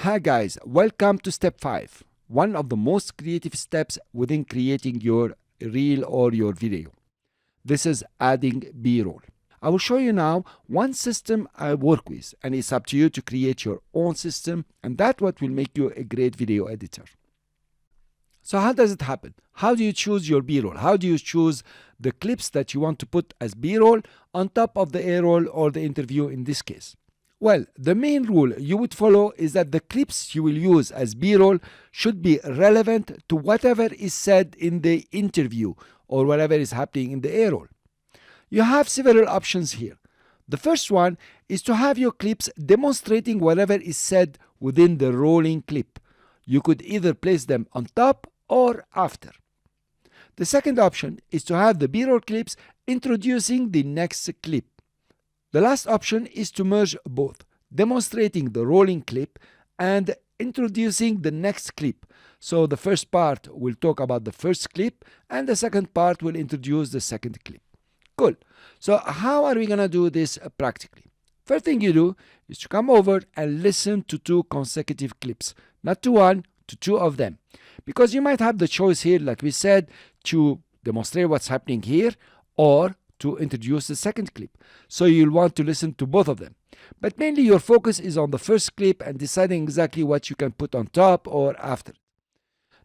Hi guys, welcome to step 5, one of the most creative steps within creating your reel or your video. This is adding B-roll. I will show you now one system I work with, and it's up to you to create your own system, and that's what will make you a great video editor. So how does it happen? How do you choose your B-roll? How do you choose the clips that you want to put as B-roll on top of the A-roll or the interview in this case? Well, the main rule you would follow is that the clips you will use as B-roll should be relevant to whatever is said in the interview or whatever is happening in the A-roll. You have several options here. The first one is to have your clips demonstrating whatever is said within the rolling clip. You could either place them on top or after. The second option is to have the B-roll clips introducing the next clip. The last option is to merge both, demonstrating the rolling clip and introducing the next clip. So the first part will talk about the first clip and the second part will introduce the second clip. Cool. So how are we going to do this practically? First thing you do is to come over and listen to 2 consecutive clips, not to one, to 2 of them. Because you might have the choice here, like we said, to demonstrate what's happening here or to introduce the second clip. So you'll want to listen to both of them. But mainly your focus is on the first clip and deciding exactly what you can put on top or after.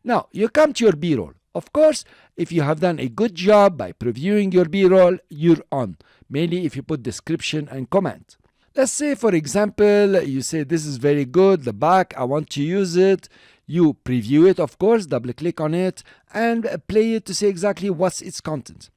Now, you come to your B-roll. Of course, if you have done a good job by previewing your B-roll, you're on. Mainly if you put description and comment. Let's say, for example, you say this is very good, the back, I want to use it. You preview it, of course, double click on it and play it to see exactly what's its content.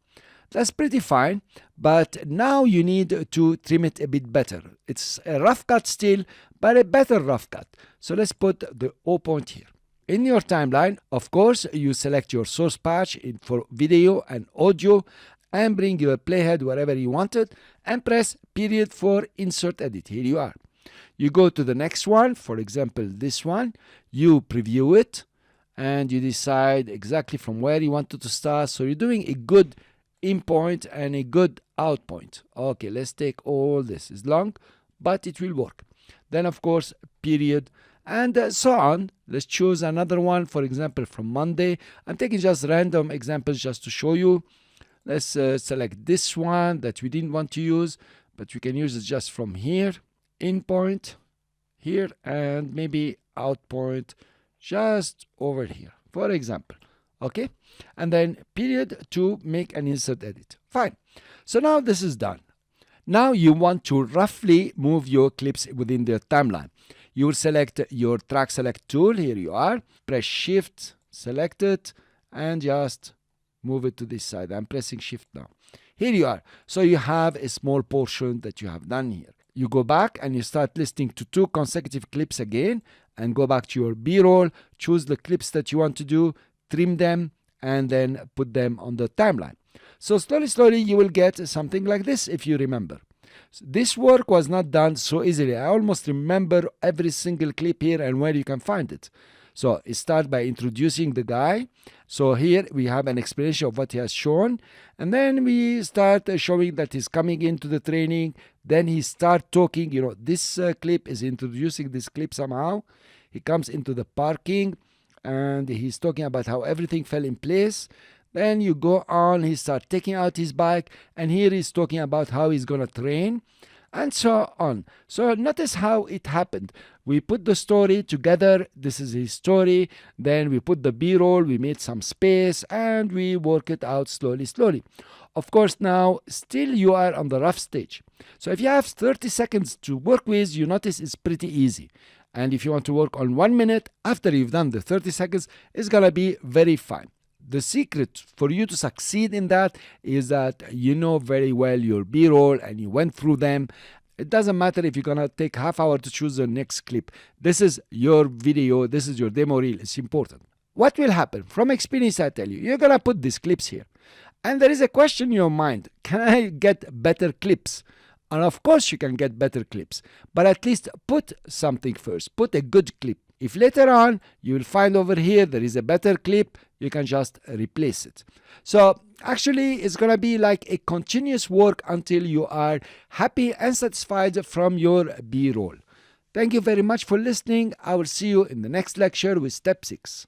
That's pretty fine, but now you need to trim it a bit better. It's a rough cut still, but a better rough cut. So let's put the O point here. In your timeline, of course, you select your source patch for video and audio and bring your playhead wherever you want it and press period for insert edit. Here you are. You go to the next one, for example, this one. You preview it and you decide exactly from where you want it to start. So you're doing a good in point and a good out point. Okay, let's take all this. It's long, but it will work. Then, of course, period, and so on. Let's choose another one, for example, from Monday. I'm taking just random examples just to show you. Let's select this one that we didn't want to use, but we can use it just from here. In point here, and maybe out point just over here, for example. Okay, and then period to make an insert edit. Fine. So now this is done. Now you want to roughly move your clips within the timeline. You will select your track select tool. Here you are. Press shift, select it, and just move it to this side. I'm pressing shift now. Here you are. So you have a small portion that you have done here. You go back and you start listening to 2 consecutive clips again and go back to your B-roll, choose the clips that you want to do, trim them, and then put them on the timeline. So slowly you will get something like this if you remember. This work was not done so easily. I almost remember every single clip here and where you can find it. So start by introducing the guy. So here we have an explanation of what he has shown, and then we start showing that he's coming into the training. Then he start talking. This clip is introducing this clip somehow. He comes into the parking and he's talking about how everything fell in place. Then you go on, he starts taking out his bike, and here he's talking about how he's gonna train, and so on. So notice how it happened. We put the story together. This is his story. Then we put the B-roll, we made some space, and we work it out slowly. Of course, now still you are on the rough stage. So if you have 30 seconds to work with, you notice it's pretty easy. And if you want to work on 1 minute after you've done the 30 seconds, it's gonna be very fine. The secret for you to succeed in that is that you know very well your B-roll and you went through them. It doesn't matter if you're gonna take half hour to choose the next clip. This is your video, this is your demo reel. It's important. What will happen? From experience, I tell you, you're gonna put these clips here. And there is a question in your mind, can I get better clips? And of course you can get better clips, but at least put something first. Put a good clip. If later on you will find over here there is a better clip, you can just replace it. So actually it's gonna be like a continuous work until you are happy and satisfied from your B-roll. Thank you very much for listening. I will see you in the next lecture with step 6.